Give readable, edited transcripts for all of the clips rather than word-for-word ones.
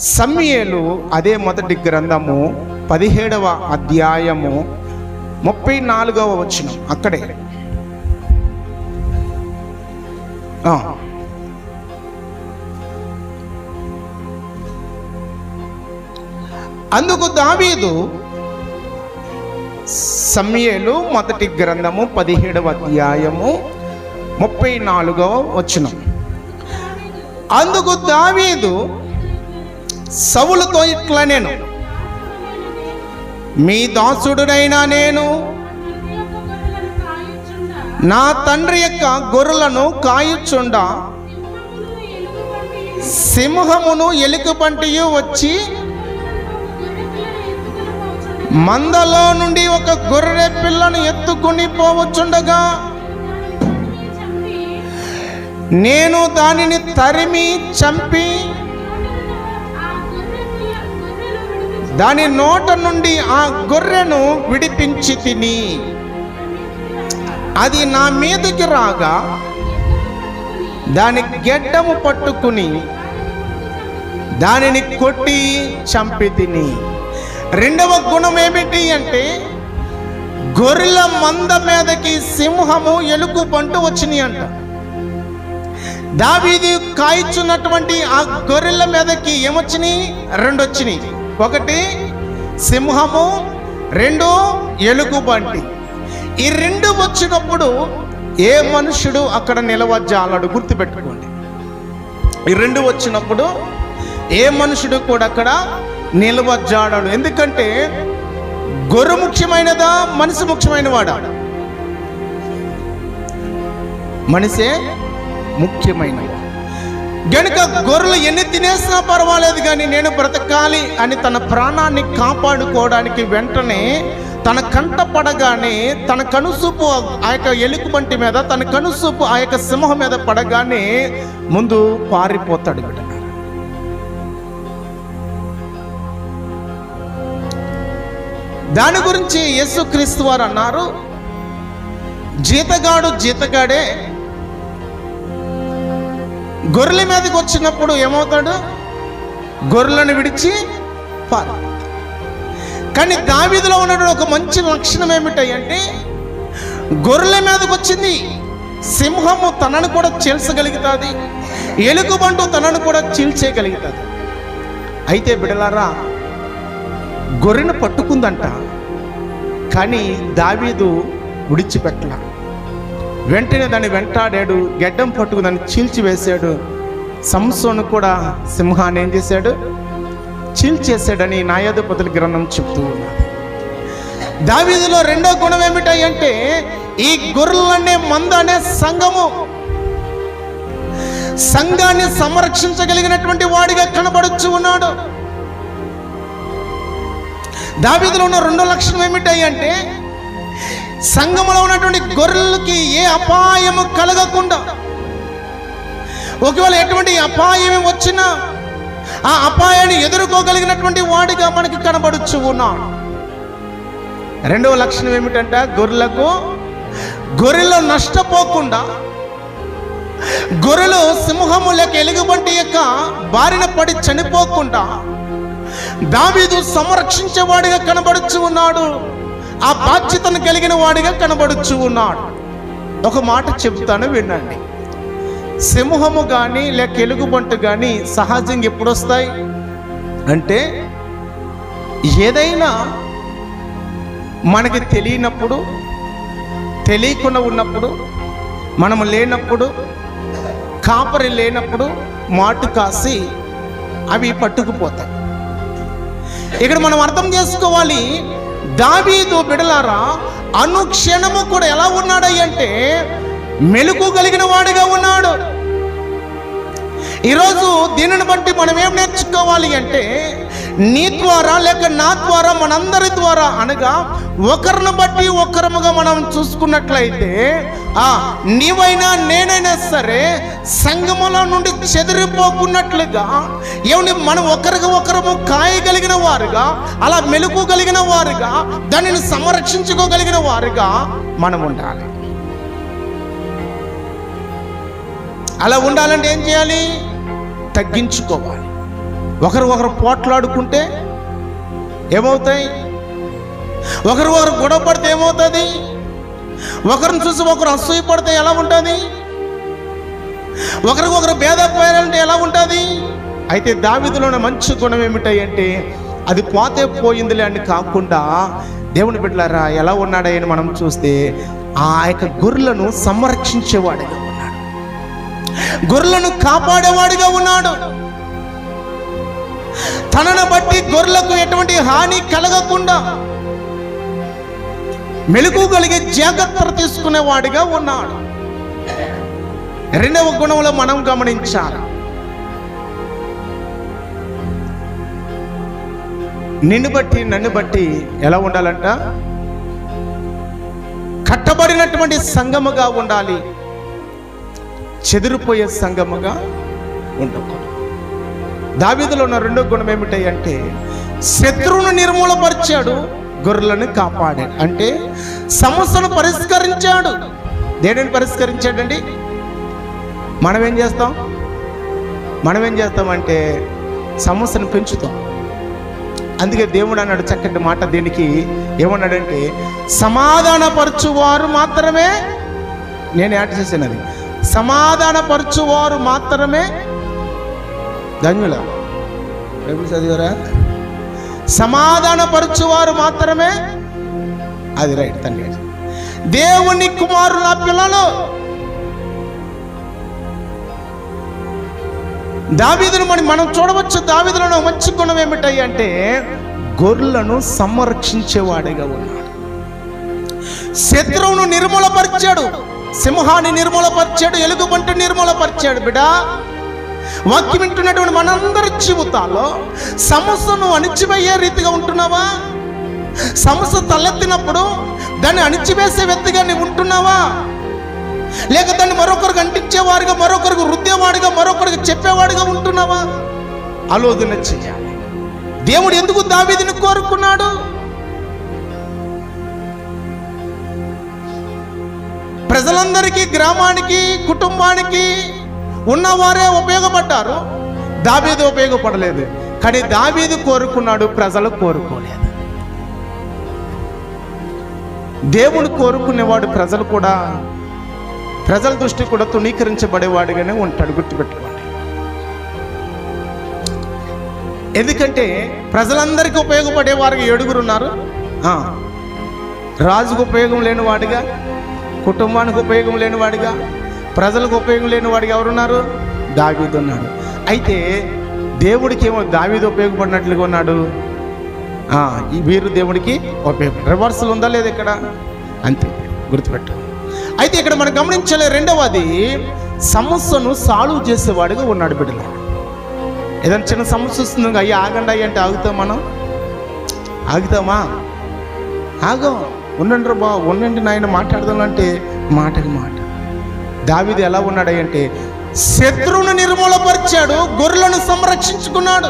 సమూయేలు అదే మొదటి గ్రంథము 17వ అధ్యాయము 34వ వచనం అక్కడే. అందుకు దావీదు, సమూయేలు మొదటి గ్రంథము 17వ అధ్యాయము 34వ వచనం. అందుకు దావీదు సౌలుతో ఇట్లా, నేను మీ దాసుడునైనా నేను నా తండ్రి యొక్క గొర్రెలను కాయుచుండా సింహమును ఎలుగుబంటియు వచ్చి మందలో నుండి ఒక గొర్రె పిల్లను ఎత్తుకుని పోవచ్చుండగా నేను దానిని తరిమి చంపి దాని నోట నుండి ఆ గొర్రెను విడిపించి తిని అది నా మీదకి రాగా దాని గెడ్డము పట్టుకుని దానిని కొట్టి చంపి తిని. రెండవ గుణం ఏమిటి అంటే, గొర్రెల మంద మీదకి సింహము ఎలుగుబంటు వచ్చినాయి అంట. దావీదు కాయిచున్నటువంటి ఆ గొర్రెల మీదకి ఏమొచ్చినాయి? రెండు వచ్చినాయి. ఒకటి సింహము, రెండు ఎలుగుబంటి. ఈ రెండు వచ్చినప్పుడు ఏ మనుషుడు అక్కడ నిలవజాలడు, గుర్తుపెట్టుకోండి. ఈ రెండు వచ్చినప్పుడు ఏ మనుషుడు కూడా అక్కడ నిలవజాలడు. ఎందుకంటే గొర్రె ముఖ్యమైనదా, మనిషి ముఖ్యమైన వాడా? మనిషే ముఖ్యమైనది. గనుక గొర్రెలు ఎన్ని తినేసినా పర్వాలేదు కానీ నేను బ్రతకాలి అని తన ప్రాణాన్ని కాపాడుకోవడానికి వెంటనే తన కంట పడగానే, తన కనుసూపు ఆ యొక్క ఎలుగుబంటి మీద, తన కనుసూపు ఆ యొక్క సింహం మీద పడగానే ముందు పారిపోతాడు. దాని గురించి యేసుక్రీస్తు వారు అన్నారు, జీతగాడు జీతగాడే గొర్రెల మీదకి వచ్చినప్పుడు ఏమవుతాడు? గొర్రెలను విడిచి పారు. కానీ దావీదులో ఉన్నటువంటి ఒక మంచి లక్షణం ఏమిటంటే, గొర్రెల మీదకి వచ్చింది సింహము తనను కూడా చీల్చగలుగుతుంది, ఎలుగుబంటు తనను కూడా చీల్చేయగలుగుతుంది. అయితే బిడలారా, గొర్రెను పట్టుకుందంట, కానీ దావీదు విడిచిపెట్టల. వెంటనే దాన్ని వెంటాడాడు, గెడ్డం పట్టుకు దాన్ని చీల్చివేశాడు. సంసోను కూడా సింహాన్ని ఏం చేశాడు? చీల్చేశాడని న్యాయాధిపతుల గ్రంథం చెప్తూ ఉన్నాడు. దావీదులో రెండో గుణం ఏమిటంటే, ఈ గొర్రెలనే మంద అనే సంఘాన్ని సంరక్షించగలిగినటువంటి వాడిగా కనబడుచు ఉన్నాడు. దావీదులో ఉన్న రెండో లక్షణం ఏమిటంటే, సంఘంలో ఉన్నటువంటి గొర్రెలకి ఏ అపాయము కలగకుండా, ఒకవేళ ఎటువంటి అపాయం వచ్చినా ఆ అపాయాన్ని ఎదుర్కోగలిగినటువంటి వాడిగా మనకి కనబడుచు ఉన్నాడు. రెండవ లక్షణం ఏమిటంటే, గొర్రెలు నష్టపోకుండా, గొర్రెలు సింహము లేక ఎలుగుబంటి యొక్క బారిన పడి చనిపోకుండా దావీదు సంరక్షించేవాడిగా కనబడుచు ఉన్నాడు. ఆ బాధ్యతను కలిగిన వాడిగా కనబడుచు ఉన్నాడు. ఒక మాట చెప్తాను, వినండి. సింహము కానీ లేక ఎలుగుబంటు కానీ సహజంగా ఎప్పుడు వస్తాయి అంటే, ఏదైనా మనకి తెలియనప్పుడు, తెలియకుండా ఉన్నప్పుడు, మనము లేనప్పుడు, కాపరి లేనప్పుడు మాటు కాసి అవి పట్టుకుపోతాయి. ఇక్కడ మనం అర్థం చేసుకోవాలి, దావీదు బిడలారా అనుక్షణము కూడా ఎలా ఉన్నాడంటే మెలుకు కలిగిన వాడిగా ఉన్నాడు. ఈరోజు దీనిని బట్టి మనం ఏం నేర్చుకోవాలి అంటే, నీ ద్వారా లేక నా ద్వారా, మనందరి ద్వారా అనగా ఒకరిని బట్టి ఒకరముగా మనం చూసుకున్నట్లయితే, నీవైనా నేనైనా సరే సంఘములో నుండి చెదిరిపోకున్నట్లుగా ఏమని మనం ఒకరము కాయగలిగిన వారుగా, అలా మెలుకు కలిగిన వారుగా, దానిని సంరక్షించుకోగలిగిన వారుగా మనం ఉండాలి. అలా ఉండాలంటే ఏం చేయాలి? తగ్గించుకోవాలి. ఒకరు పోట్లాడుకుంటే ఏమవుతాయి? ఒకరు గొడవ పడితే ఏమవుతుంది? ఒకరిని చూసి ఒకరు అసూయ పడితే ఎలా ఉంటుంది? ఒకరికొకరు భేదపోయారంటే ఎలా ఉంటుంది? అయితే దావీదులోని మంచి గుణం ఏమిటంటే అది పోతే పోయిందిలే అని కాకుండా, దేవుని బిడ్డలారా ఎలా ఉన్నాడని మనం చూస్తే ఆ యొక్క గొర్రెలను సంరక్షించేవాడిగా ఉన్నాడు, గొర్రెలను కాపాడేవాడిగా ఉన్నాడు. తనను బట్టి గొర్రెలకు ఎటువంటి హాని కలగకుండా మెలకు కలిగే జాగ్రత్తలు తీసుకునేవాడిగా ఉన్నాడు. రెండవ గుణంలో మనం గమనించాలి, నిన్ను బట్టి నన్ను బట్టి ఎలా ఉండాలంట? కట్టబడినటువంటి సంఘముగా ఉండాలి, చెదిరిపోయే సంఘముగా ఉండకూడదు. దావీదులో ఉన్న రెండో గుణం ఏమిటంటే శత్రువును నిర్మూలపరిచాడు, గొర్రెలను కాపాడాడు. అంటే సమస్యను పరిష్కరించాడు. దేనిని పరిష్కరించాడండి? మనం ఏం చేస్తామంటే సమస్యను పెంచుతాం. అందుకే దేవుడు అన్నాడు చక్కటి మాట, దీనికి ఏమన్నాడంటే సమాధానపరచువారు మాత్రమే, నేను యాడ్ చేసినది, సమాధానపరచువారు మాత్రమే ధన్యుల. బైబిల్ చదివారా? సమాధానపరచువారు మాత్రమే, అది రైట్ తండ్రి, దేవుని కుమారుల పిల్లలు. దావీదును మనం చూడవచ్చు. దావీదులో మంచి గుణం ఏమిటంటే గొర్రెలను సంరక్షించేవాడిగా ఉన్నాడు. శత్రువును నిర్మూలపరిచాడు, సింహాన్ని నిర్మూలపరిచాడు, ఎలుగుబంటి నిర్మూలపరిచాడు. బిడ్డా, వాక్యం వింటున్నటువంటి మనందరి జీవితాల్లో సమస్యను అణిచివేయే రీతిగా ఉంటున్నావా? సమస్య తలెత్తినప్పుడు దాన్ని అణిచివేసే వ్యక్తిగా నీవు ఉంటున్నావా? లేక దాన్ని మరొకరికి అంటించేవాడిగా, మరొకరికి రుద్దేవాడిగా, మరొకరికి చెప్పేవాడిగా ఉంటున్నావా? ఆలోచన చెయ్యాలి. దేవుడు ఎందుకు దావీదుని కోరుకున్నాడు? ప్రజలందరికీ, గ్రామానికి, కుటుంబానికి ఉన్నవారే ఉపయోగపడ్డారు, దావీదు ఉపయోగపడలేదు. కానీ దావీదు కోరుకున్నాడు, ప్రజలు కోరుకోలేదు. దేవుడు కోరుకునేవాడు ప్రజల దృష్టి కూడా తుణీకరించబడేవాడిగానే ఉంటాడు. గుర్తుపెట్టుకోండి. ఎందుకంటే ప్రజలందరికీ ఉపయోగపడేవారికి 7 ఉన్నారు. రాజుకు ఉపయోగం లేనివాడిగా, కుటుంబానికి ఉపయోగం లేనివాడిగా, ప్రజలకు ఉపయోగం లేనివాడిగా ఎవరున్నారు? దావీదు ఉన్నాడు. అయితే దేవుడికి ఏమో దావీదు ఉపయోగపడినట్లుగా ఉన్నాడు, ఈ వీరు దేవుడికి ఉపయోగపడ. రివర్సల్ ఉందా లేదా ఇక్కడ? అంతే, గుర్తుపెట్టు. అయితే ఇక్కడ మనం గమనించలే, రెండవది సమస్యను సాల్వ్ చేసేవాడిగా ఉన్నాడు. బిడ్డలు, ఏదైనా చిన్న సమస్య వస్తుంది, అయ్యి ఆగండి అయ్యి అంటే ఆగుతాం మనం? ఆగుతామా? ఆగం. ఉండండి రా బాబు, ఉండండి నాయన మాట్లాడదాం అంటే మాటకి మాట. దావీదు ఎలా ఉన్నాడంటే శత్రువును నిర్మూలపరిచాడు, గొర్రెలను సంరక్షించుకున్నాడు.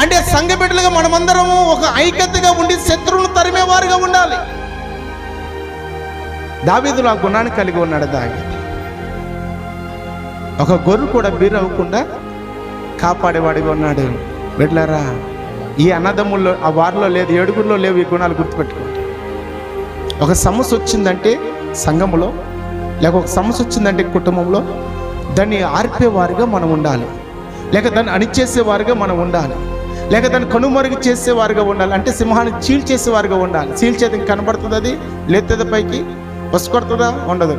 అంటే సంఘ బిడ్డలుగా మనమందరము ఒక ఐక్యతగా ఉండి శత్రువును తరిమేవారుగా ఉండాలి. దావీదులో ఆ గుణాన్ని కలిగి ఉన్నాడు. దావీదు ఒక గొర్రె కూడా బీరవ్వకుండా కాపాడేవాడిగా ఉన్నాడు. బిడ్డలారా, ఈ అన్నదమ్ముల్లో, ఆ వారిలో లేదు, 7 లేవు ఈ గుణాలు. గుర్తుపెట్టుకోండి. ఒక సమస్య వచ్చిందంటే సంఘములో, లేక ఒక సమస్య వచ్చిందంటే కుటుంబంలో, దాన్ని ఆర్పేవారుగా మనం ఉండాలి, లేక దాన్ని అణిచేసేవారుగా మనం ఉండాలి, లేక దాన్ని కనుమరుగు చేసేవారుగా ఉండాలి. అంటే సింహాన్ని చీల్చేసేవారుగా ఉండాలి. చీల్చేది కనబడుతుంది, అది లేతుంది పైకి, పసుకొడుతుందా? ఉండదు.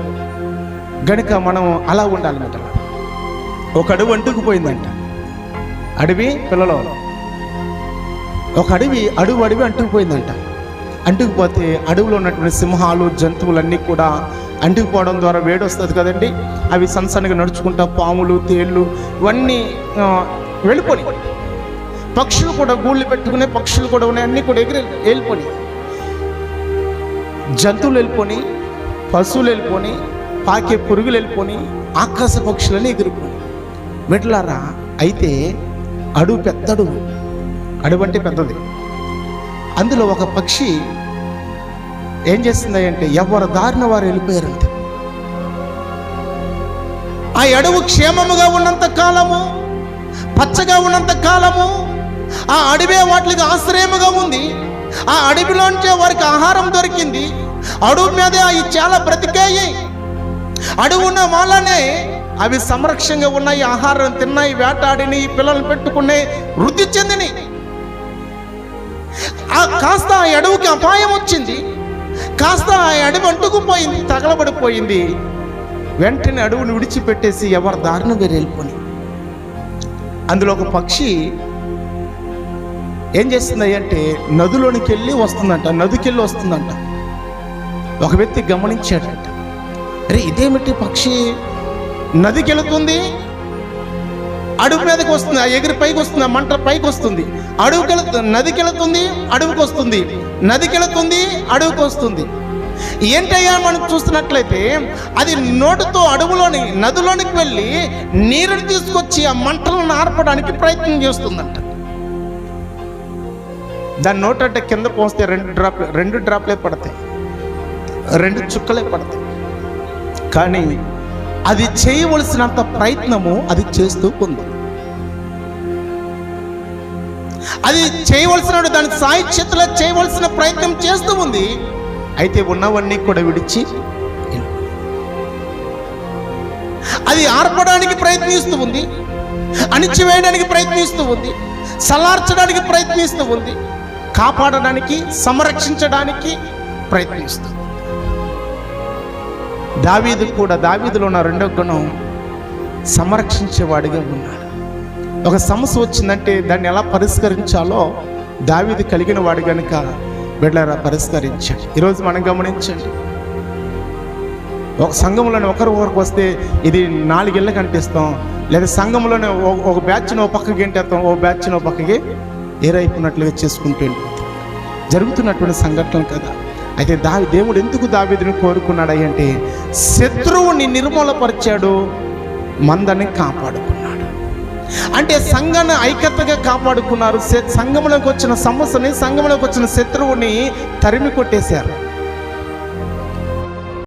గనుక మనం అలా ఉండాలన్నమాట. ఒక అడవి అంటుకుపోయిందంట. అడవి పిల్లలో ఒక అడవి అంటుకుపోయిందంట. అంటుకుపోతే అడవిలో ఉన్నటువంటి సింహాలు, జంతువులన్నీ కూడా అంటుకుపోవడం ద్వారా వేడి వస్తుంది కదండి. అవి సన్సన్గా నడుచుకుంటా, పాములు, తేళ్ళు ఇవన్నీ వెళ్ళిపోయి, పక్షులు కూడా గూళ్ళు పెట్టుకునే పక్షులు కూడా ఉన్నాయి, అన్నీ కూడా వెళ్ళిపోయి, జంతువులు వెళ్ళిపోయి, పశువులు వెళ్ళిపోయి, పాకే పురుగులు వెళ్ళిపోయి, ఆకాశ పక్షులని ఎగిరిపోయి. మెట్లారా, అయితే అడవి పెద్దడు, అడవి అంటే పెద్దది. అందులో ఒక పక్షి ఏం చేస్తుంది అంటే ఎవరి దారిన వారు వెళ్ళిపోయారంతే. ఆ అడవు క్షేమముగా ఉన్నంత కాలము పచ్చగా ఉన్నంత కాలము ఆ అడవే వాటికి ఆశ్రయముగా ఉంది. ఆ అడవిలోంచే వారికి ఆహారం దొరికింది. అడవి మీదే అవి చాలా బ్రతికాయి. అడవి ఉన్న వాళ్ళనే అవి సంరక్షణగా ఉన్నాయి, ఆహారం తిన్నాయి, వేటాడిని, పిల్లలు పెట్టుకునే వృద్ధి చెందిని. కాస్త ఆ అడవికి అపాయం వచ్చింది, కాస్త ఆ అడవి అంటుకుపోయింది, తగలబడిపోయింది. వెంటనే అడవిని విడిచిపెట్టేసి ఎవరి దారిన వేరు వెళ్ళిపోయి, అందులో ఒక పక్షి ఏం చేస్తుంది అంటే నదిలోనికి వెళ్ళి వస్తుందంట, నదికెళ్ళి వస్తుందంట. ఒక వ్యక్తి గమనించాడంట, అరే ఇదేమిటి పక్షి నదికి వెళుతుంది, అడవి మీదకి వస్తుంది, ఆ ఎగిరి పైకి వస్తుంది, ఆ మంట పైకి వస్తుంది, నదికి వెళుతుంది, అడవికి వస్తుంది, నదికి వెళుతుంది, అడవికి వస్తుంది. ఏంటయ్యా మనం చూస్తున్నట్లయితే అది నోటితో అడవులోని నదిలోనికి వెళ్ళి నీరుని తీసుకొచ్చి ఆ మంటలను ఆర్పడానికి ప్రయత్నం చేస్తుందంట. దాని నోటంటే కింద పోస్తే రెండు డ్రాప్లే పడతాయి, 2 చుక్కలే పడతాయి. కానీ అది చేయవలసినంత ప్రయత్నము అది చేస్తూ ఉంది. అది చేయవలసిన దాని సాయుధ్యతలో చేయవలసిన ప్రయత్నం చేస్తూ ఉంది. అయితే ఉన్నవన్నీ కూడా విడిచి అది ఆర్పడానికి ప్రయత్నిస్తూ ఉంది, అణిచివేయడానికి ప్రయత్నిస్తూ ఉంది, సలార్చడానికి ప్రయత్నిస్తూ ఉంది, కాపాడడానికి, సంరక్షించడానికి ప్రయత్నిస్తుంది. దావీదు కూడా, దావీదులో ఉన్న రెండో గుణం సంరక్షించేవాడిగా ఉన్నాడు. ఒక సమస్య వచ్చిందంటే దాన్ని ఎలా పరిష్కరించాలో దావీదు కలిగిన వాడు కనుక బిడ్డలారా పరిష్కరించాడు. ఈరోజు మనం గమనించండి, ఒక సంఘంలోనే ఒకరికి వస్తే ఇది 4 ఏళ్ళకి అంటిస్తాం, లేదా సంఘంలోనే ఒక బ్యాచ్ని ఒక పక్కకి గెంటేస్తాం, ఒక బ్యాచ్ని ఒక పక్కకి ఏరైపోయినట్లుగా చేసుకుంటూ జరుగుతున్నటువంటి సంఘటనలు కదా. అయితే దేవుడు ఎందుకు దావీదుని కోరుకున్నాడు అంటే శత్రువుని నిర్మూలపరిచాడు, మందని కాపాడుకున్నాడు. అంటే సంఘాన్ని ఐక్యతగా కాపాడుకున్నారు. సంఘంలోకి వచ్చిన సమస్యని, సంఘంలోకి వచ్చిన శత్రువుని తరిమి కొట్టేశారు.